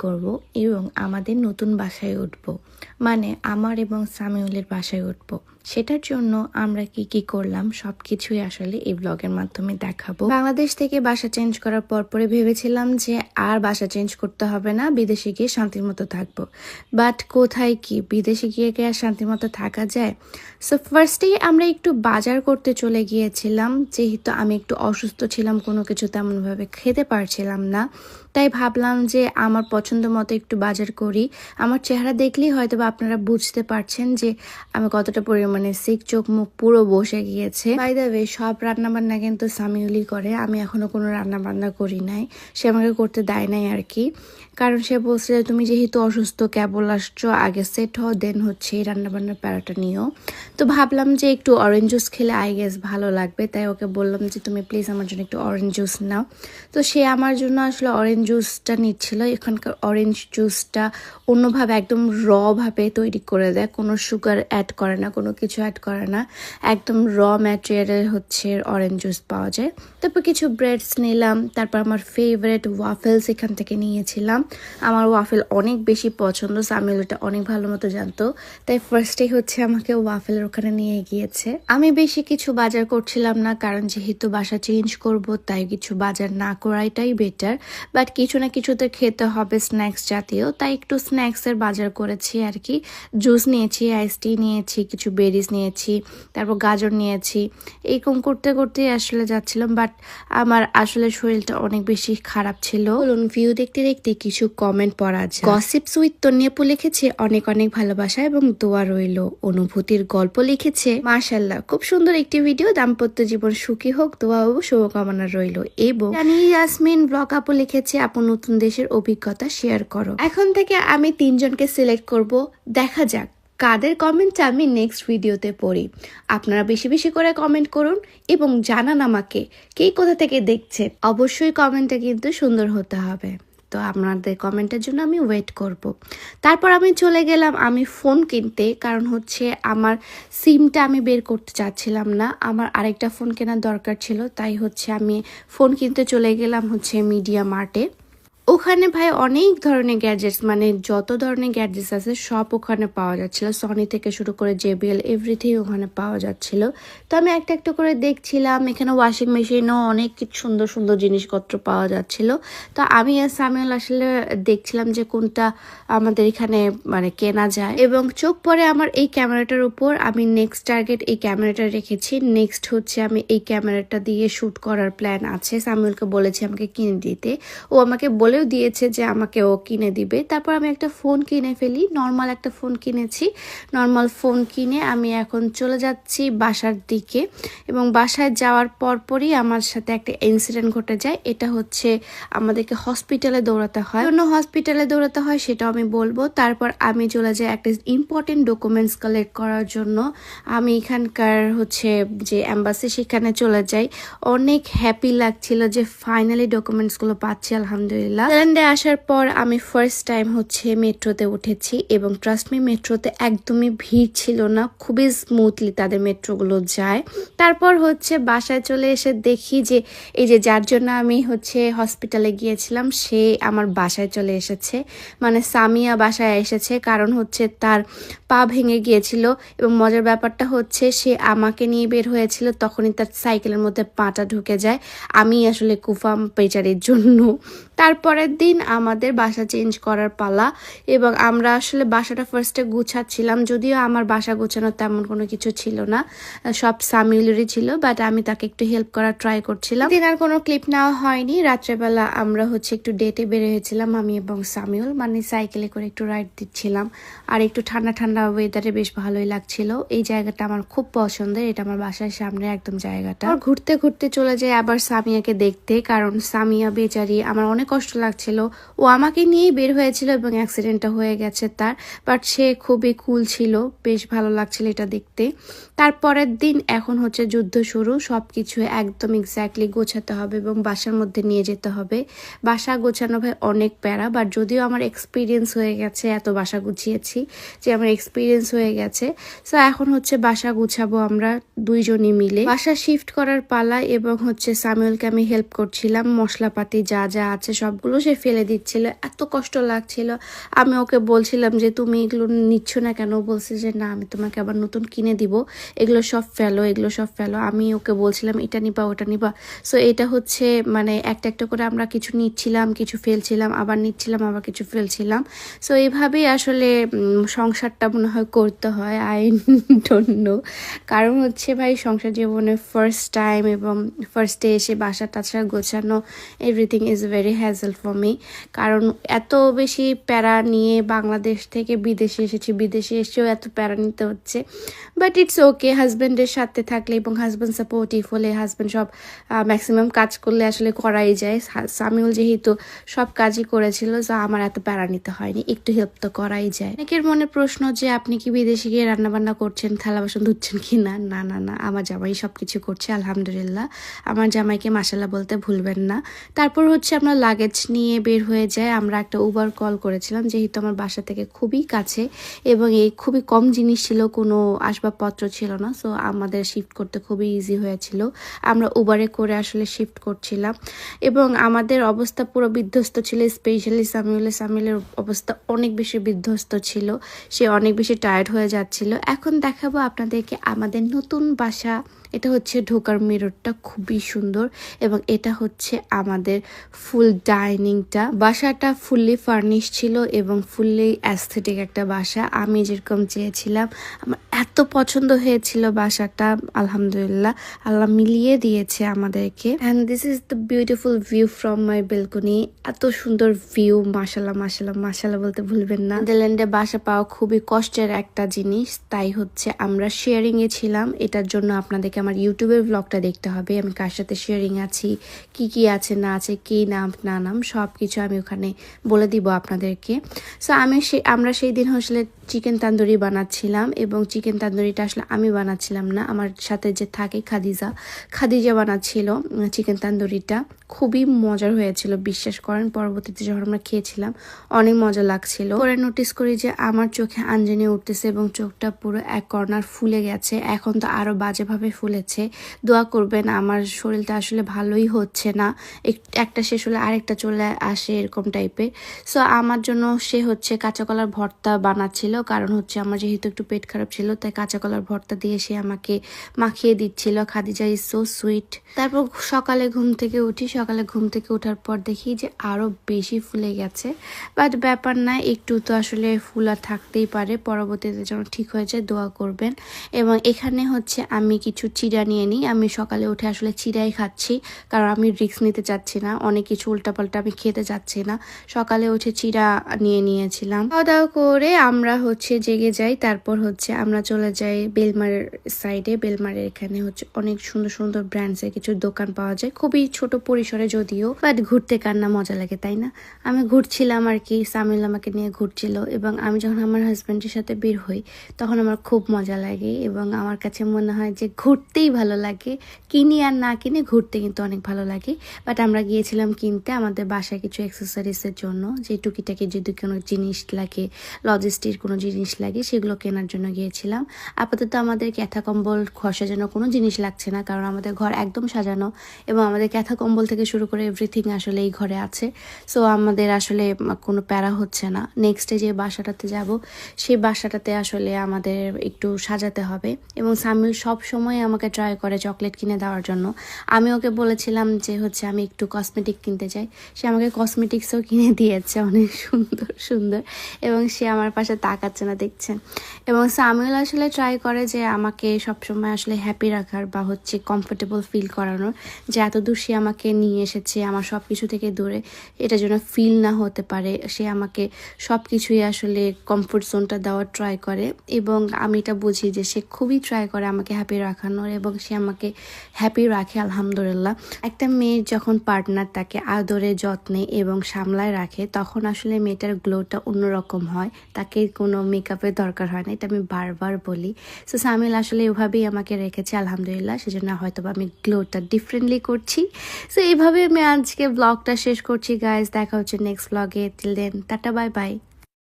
করব এবং আমাদের নতুন বাসায় উঠব, মানে আমার এবং সামিউলের বাসায় উঠব। সেটার জন্য আমরা কি কি করলাম সবকিছুই আসলে এই ব্লগের মাধ্যমে দেখাবো। বাংলাদেশ থেকে বাসা চেঞ্জ করার পরে ভেবেছিলাম যে আর বাসা চেঞ্জ করতে হবে না, বিদেশে গিয়ে শান্তির মতো থাকবো। বাট কোথায় কি বিদেশে গিয়ে আর শান্তির মতো থাকা যায়? সো ফার্স্টেই আমরা একটু বাজার করতে চলে গিয়েছিলাম, যেহেতু আমি একটু অসুস্থ ছিলাম, কোনো কিছু তেমনভাবে খেতে পারছিলাম না। তাই ভাবলাম যে আমার পছন্দ মতো একটু বাজার করি। আমার চেহারা দেখলেই হয়তো বা আপনারা বুঝতে পারছেন যে আমি কতটা পরিমাণে সিক, চোখ মুখ পুরো বসে গিয়েছে। বাই দ্য ওয়ে, সব রান্নাবান্না কিন্তু সামিউলি করে, আমি এখনো কোনো রান্নাবান্না করি নাই, সে আমাকে করতে দেয় নাই আর কি। কারণ সে বলছে যে তুমি যেহেতু অসুস্থ, কেবল আসছো, আগে সেট হও, দেন হচ্ছে এই রান্নাবান্নার প্যারাটা নিও। তো ভাবলাম যে একটু অরেঞ্জ জুস খেলে আই গেস ভালো লাগবে, তাই ওকে বললাম যে তুমি প্লিজ আমার জন্য একটু অরেঞ্জ জুস নাও। তো সে আমার জন্য আসলে অরেঞ্জ জুসটা নিচ্ছিল। এখানকার অরেঞ্জ জুসটা অন্যভাবে একদম ভাবে তৈরি করে দেয়, কোনো সুগার অ্যাড করে না, কোনো কিছু অ্যাড করে না, একদম ম্যাটেরিয়ালের হচ্ছে অরেঞ্জ জুস পাওয়া যায়। তারপর কিছু ব্রেডস নিলাম, তারপর আমার ফেভারিট ওয়াফেলস এখান থেকে নিয়েছিলাম। আমার ওয়াফেল অনেক বেশি পছন্দ, সামিউল এটা অনেক ভালো মতো জানতো, তাই ফার্স্টেই হচ্ছে আমাকে ওয়াফেলের ওখানে নিয়ে গিয়েছে। আমি বেশি কিছু বাজার করছিলাম না, কারণ যেহেতু বাসা চেঞ্জ করব, তাই কিছু বাজার না করাইটাই বেটার। বাট কিছু না কিছু তো খেতে হবে, স্ন্যাক্স জাতীয়, তাই একটু স্ন্যাক্সের বাজার করেছি আর কি। জুস নিয়েছি, আইস টি নিয়েছি, কিছু বেরিজ নিয়েছি, তারপর গাজর নিয়েছি। এরকম করতে করতে আসলে যাচ্ছিলাম, বাট আমার আসলে শরীরটা অনেক বেশি খারাপ ছিল। বলুন, ভিউ দেখতে দেখতে কিছু কমেন্ট পড়া যায়। গসিপস উইথ তন্নিয়াপু লিখেছে অনেক অনেক ভালোবাসা এবং দোয়া রইল। অনুভূতির গল্প লিখেছে মাশাআল্লাহ, খুব সুন্দর একটি ভিডিও, দাম্পত্য জীবন সুখী হোক, দোয়া ও শুভকামনা রইল। এবং ইয়াসমিন ব্লগ আপু লিখেছে আপু নতুন দেশের অভিজ্ঞতা শেয়ার করো। এখন থেকে আমি 3 জনকে সিলেক্ট করব, দেখা যাক কাদের কমেন্টটা আমি নেক্সট ভিডিওতে পড়ি। আপনারা বেশি বেশি করে কমেন্ট করুন এবং জানান আমাকে কে কোথা থেকে দেখছে। অবশ্যই কমেন্টটা কিন্তু সুন্দর হতে হবে, তো আপনাদের কমেন্টের জন্য আমি ওয়েট করব। তারপর আমি চলে গেলাম আমি ফোন কিনতে, কারণ হচ্ছে আমার সিমটা আমি বের করতে চাচ্ছিলাম না, আমার আরেকটা ফোন কেনার দরকার ছিল। তাই হচ্ছে আমি ফোন কিনতে চলে গেলাম হচ্ছে মিডিয়া মার্টে। ওখানে ভাই অনেক ধরনের গ্যাজেটস, মানে যত ধরনের গ্যাজেটস আছে সব ওখানে পাওয়া যাচ্ছিল, সনি থেকে শুরু করে জেবিএল এভরিথিং ওখানে পাওয়া যাচ্ছিল। তো আমি একটা একটা করে দেখছিলাম, এখানে ওয়াশিং মেশিনও অনেক কিছু সুন্দর সুন্দর জিনিসপত্র পাওয়া যাচ্ছিল। তো আমি আর সামিউল আসলে দেখছিলাম যে কোনটা আমাদের এখানে মানে কেনা যায়, এবং চোখ পড়ে আমার এই ক্যামেরাটার উপর। আমি নেক্সট টার্গেট এই ক্যামেরাটা রেখেছি, নেক্সট হচ্ছে আমি এই ক্যামেরাটা দিয়ে শ্যুট করার প্ল্যান আছে। সামিউলকে বলেছি আমাকে কিনে দিতে, ও আমাকে বলে দিয়েছে যে আমাকে ও কিনে দিবে। তারপর আমি একটা ফোন কিনে ফেলি, নর্মাল একটা ফোন কিনেছি। নর্মাল ফোন কিনে আমি এখন চলে যাচ্ছি বাসার দিকে, এবং বাসায় যাওয়ার পরপরই আমার সাথে একটা ইনসিডেন্ট ঘটে যায়। এটা হচ্ছে আমাদেরকে হসপিটালে দৌড়াতে হয়, হসপিটালে দৌড়াতে হয় সেটাও আমি বলবো। তারপর আমি চলে যাই একটা ইম্পর্টেন্ট ডকুমেন্টস কালেক্ট করার জন্য। আমি এখানকার হচ্ছে যে এম্বাসি সেখানে চলে যাই। অনেক হ্যাপি লাগছিল যে ফাইনালি ডকুমেন্টসগুলো পাচ্ছি, আলহামদুলিল্লাহ। থাইল্যান্ডে আসার পর আমি ফার্স্ট টাইম হচ্ছে মেট্রোতে উঠেছি, এবং ট্রাস্ট মি মেট্রোতে একদমই ভিড় ছিল না, খুবই স্মুথলি তাদের মেট্রোগুলো যায়। তারপর হচ্ছে বাসায় চলে এসে দেখি যে এই যে যার জন্য আমি হচ্ছে হসপিটালে গিয়েছিলাম সে আমার বাসায় চলে এসেছে, মানে সামিয়া বাসায় এসেছে। কারণ হচ্ছে তার পা ভেঙে গিয়েছিল, এবং মজার ব্যাপারটা হচ্ছে সে আমাকে নিয়ে বের হয়েছিল, তখনই তার সাইকেলের মধ্যে পাটা ঢুকে যায়। আমি আসলে কুফাম পেচারির জন্য। তারপরের দিন আমাদের বাসা চেঞ্জ করার পালা, এবং আমরা আসলে বাসাটা ফার্স্টে গুছাচ্ছিলাম, যদিও আমার বাসা গোছানোর তেমন কোনো কিছু ছিল না, সব সামিউলেরই ছিল, বাট আমি তাকে একটু হেল্প করার ট্রাই করছিলাম। দিন আর কোনো ক্লিপ নেওয়া হয়নি। রাত্রেবেলা আমরা হচ্ছে একটু ডেটে বের হয়েছিলাম আমি এবং সামিউল, মানে সাইকেলে করে একটু রাইড দিচ্ছিলাম, আর একটু ঠান্ডা ঠান্ডা ওয়েদারে বেশ ভালোই লাগছিল। এই জায়গাটা আমার খুব পছন্দের, এটা আমার বাসার সামনে একদম জায়গাটা। আর ঘুরতে ঘুরতে চলে যাই আবার সামিয়াকে দেখতে, কারণ সামিয়া বেচারি আমার অনেক কষ্ট লাগছিল। ও আমাকে নিয়েই বের হয়েছিল এবং অ্যাক্সিডেন্টটা হয়ে গেছে তার, বাট সে খুবই কুল ছিল, বেশ ভালো লাগছিল এটা দেখতে। তারপরের দিন এখন হচ্ছে যুদ্ধ শুরু, সবকিছু একদম এক্স্যাক্টলি গোছাতে হবে এবং বাসার মধ্যে নিয়ে যেতে হবে। বাসা গোছানো ভাই অনেক প্যারা, বাট যদিও আমার এক্সপিরিয়েন্স হয়ে গেছে, এত বাসা গুছিয়েছি যে আমার এক্সপিরিয়েন্স হয়ে গেছে। সো এখন হচ্ছে বাসা গুছাবো আমরা দুইজনই মিলে। বাসা শিফট করার পালা, এবং হচ্ছে সামিউলকে আমি হেল্প করছিলাম, মশলাপাতি যা যা আছে সবগুলো সবগুলো সে ফেলে দিচ্ছিল, এত কষ্ট লাগছিল। আমি ওকে বলছিলাম যে তুমি এগুলো নিচ্ছ না কেন, বলছে যে না আমি তোমাকে আবার নতুন কিনে দিব, এগুলো সব ফেলো, এগুলো সব ফেলো। আমি ওকে বলছিলাম এটা নিবা ওটা নিবা। সো এটা হচ্ছে মানে একটা একটা করে আমরা কিছু নিচ্ছিলাম, কিছু ফেলছিলাম, আবার নিচ্ছিলাম, আবার কিছু ফেলছিলাম। সো এইভাবেই আসলে সংসারটা মনে হয় করতে হয়, আই ডোন্ট নো। কারণ হচ্ছে ভাই সংসার জীবনে ফার্স্ট টাইম এবং ফার্স্ট ডে এসে বাসা টাসা গোছানো, everything is very hazel for me. কারণ এত বেশি প্যারা নিয়ে বাংলাদেশ থেকে বিদেশে এসেছি, বিদেশে এসেও এত প্যারা নিতে হচ্ছে। বাট ইটস ওকে, হাজব্যান্ডের সাথে থাকলে এবং হাজব্যান্ড সাপোর্টিভ হলে, হাজব্যান্ড সব ম্যাক্সিমাম কাজ করলে আসলে করাই যায়। সামিউল যেহেতু সব কাজই করেছিল, যা আমার এত প্যারা নিতে হয়নি, একটু হেল্প তো করাই যায়। অনেকের মনে প্রশ্ন যে আপনি কি বিদেশে গিয়ে রান্নাবান্না করছেন, থালা বাসন ধুচ্ছেন কি না? না না না, আমার জামাই সব কিছু করছে আলহামদুলিল্লাহ। আমার জামাইকে মাশাল্লাহ বলতে ভুলবেন না। তারপর হচ্ছে আমরা লাগেজ নিয়ে বের হয়ে যায়। আমরা একটা উবার কল করেছিলাম, যেহেতু আমার বাসা থেকে খুবই কাছে এবং এই খুবই কম জিনিস ছিল, কোনো আসবাবপত্র ছিল না। সো আমাদের শিফট করতে খুবই ইজি হয়েছিল। আমরা উবারে করে আসলে শিফট করছিলাম এবং আমাদের অবস্থা পুরো বিধ্বস্ত ছিল, স্পেশালি সামিউলের অবস্থা অনেক বেশি বিধ্বস্ত ছিল। সে অনেক বেশি টায়ার্ড হয়ে যাচ্ছিল। এখন দেখাবো আপনাদেরকে আমাদের নতুন বাসা। এটা হচ্ছে ঢোকার মিররটা খুবই সুন্দর এবং এটা হচ্ছে আমাদের ফুল ডাইনিংটা। বাসাটা ফুললি ফার্নিশ ছিল এবং ফুললি অ্যাস্থেটিক একটা বাসা, আমি যেরকম চেয়েছিলাম। আমার এত পছন্দ হয়েছিল বাসাটা, আলহামদুলিল্লাহ আল্লাহ মিলিয়ে দিয়েছে আমাদেরকে। And this is the beautiful view from my balcony. এত সুন্দর ভিউ, মাশাল্লাহ মাশাল্লাহ মাশাল্লাহ বলতে ভুলবেন না। নেদারল্যান্ডে বাসা পাওয়া খুবই কষ্টের একটা জিনিস, তাই হচ্ছে আমরা শেয়ারিংয়ে ছিলাম। এটার জন্য আপনাদেরকে আমার ইউটিউবের ব্লগটা দেখতে হবে, আমি কার সাথে শেয়ারিং আছি, কি কি আছে না আছে, কি নাম না নাম সব কিছু আমি ওখানে বলে দিব আপনাদেরকে। সো আমরা সেই দিন আসলে চিকেন তান্দুরি বানাচ্ছিলাম এবং চিকেন তান্দুরিটা আসলে আমি বানাচ্ছিলাম না, আমার সাথে যে থাকে খাদিজা বানাচ্ছিল চিকেন তান্দুরিটা। খুবই মজার হয়েছিল, বিশ্বাস করেন। পরবর্তীতে যখন আমরা খেয়েছিলাম অনেক মজা লাগছিল। পরে নোটিস করি যে আমার চোখে আঞ্জনি উঠতেছে এবং চোখটা পুরো এক কর্নার ফুলে গেছে, এখন তো আরো বাজেভাবে ফুলেছে। দোয়া করবেন, আমার শরীরটা আসলে ভালোই হচ্ছে না, একটা শেষ হলে আরেকটা চলে আসে এরকম টাইপের। সো আমার জন্য সে হচ্ছে কাঁচা কলার ভর্তা বানাচ্ছিল, কারণ হচ্ছে আমার যেহেতু একটু পেট খারাপ ছিল, তাই কাঁচা কলার ভর্তা দিয়ে সে আমাকে মাখিয়ে দিচ্ছিল। Khadija is so sweet. তারপর সকালে ঘুম থেকে ওঠার পর দেখি যে আরো বেশি ফুলে গেছে, বাট ব্যাপার না, একটু তো আসলে ফুলা থাকতেই পারে, পরবর্তীতে যেন ঠিক হয়ে যায় দোয়া করবেন। এবং এখানে হচ্ছে আমি কিছু চিড়া নিয়ে নিই। আমি সকালে উঠে আসলে চিড়াই খাচ্ছি, কারণ আমি রিস্ক নিতে চাচ্ছি না, অনেক কিছু উল্টাপাল্টা আমি খেতে চাচ্ছি না। সকালে উঠে চিড়া নিয়েছিলাম। খাওয়া দাওয়া করে আমরা হচ্ছে জেগে যাই। তারপর হচ্ছে আমরা চলে যাই বেলমারের সাইডে। বেলমারের এখানে হচ্ছে অনেক সুন্দর সুন্দর ব্র্যান্ডসের কিছু দোকান পাওয়া যায়, খুবই ছোট পরিসরে যদিও, বাট ঘুরতে কার না মজা লাগে, তাই না? আমি ঘুরছিলাম আর কি, সামিল আমাকে নিয়ে ঘুরছিল এবং আমি যখন আমার হাজব্যান্ডের সাথে বের হই তখন আমার খুব মজা লাগে এবং আমার কাছে মনে হয় যে ঘুরতেই ভালো লাগে, কিনি আর না কিনে ঘুরতে কিন্তু অনেক ভালো লাগে। বাট আমরা গিয়েছিলাম কিনতে আমাদের বাসায় কিছু অ্যাক্সেসরিজের জন্য, যে টুকিটাকি যদি কোনো জিনিস লাগে, লজিস্টিক কোনো জিনিস লাগে, সেগুলো কেনার জন্য গিয়েছিলাম। আপাতত আমাদের ক্যাথা কম্বল ঘর সাজানো কোনো জিনিস লাগছে না, কারণ আমাদের ঘর একদম সাজানো এবং আমাদের ক্যাথা কম্বল থেকে শুরু করে এভরিথিং আসলে এই ঘরে আছে। সো আমাদের আসলে কোনো প্যারা হচ্ছে না। নেক্সটে যে বাসাটাতে যাব, সেই বাসাটাতে আসলে আমাদের একটু সাজাতে হবে এবং সামিল সব সময় আমাকে ট্রাই করে চকলেট কিনে দেওয়ার জন্য। আমি ওকে বলেছিলাম যে হচ্ছে আমি একটু কসমেটিক কিনতে চাই, সে আমাকে কসমেটিক্সও কিনে দিয়েছে, অনেক সুন্দর সুন্দর, এবং সে আমার পাশে তাকাচ্ছে না, দেখছেন। এবং সামিউল আসলে ট্রাই করে যে আমাকে সবসময় আসলে হ্যাপি রাখার বা হচ্ছে কমফোর্টেবল ফিল করানোর, যে এত দূর সে আমাকে নিয়ে এসেছে আমার সব কিছু থেকে দূরে, এটা যেন ফিল না হতে পারে। সে আমাকে সব কিছুই আসলে কমফোর্ট জোনটা দেওয়ার ট্রাই করে এবং আমি এটা বুঝি যে সে খুবই ট্রাই করে আমাকে হ্যাপি রাখানোর এবং সে আমাকে হ্যাপি রাখে আলহামদুলিল্লাহ। একটা মেয়ের যখন পার্টনার তাকে আদরে যত্নে এবং সামলায় রাখে, তখন আসলে মেয়েটার গ্লোটা অন্যরকম হয়, তাকে কোনো মেকআপের দরকার হয় না, এটা আমি বারবার বলি। সো সামিল আসলে এভাবেই আমাকে রেখেছে আলহামদুলিল্লাহ, সেজন্য হয়তো আমি গ্লোটা ডিফারেন্টলি করছি। সো এইভাবে আমি আজকে ব্লগটা শেষ করছি গাইজ, দেখা হচ্ছে নেক্সট ব্লগে। Till then tata, bye by.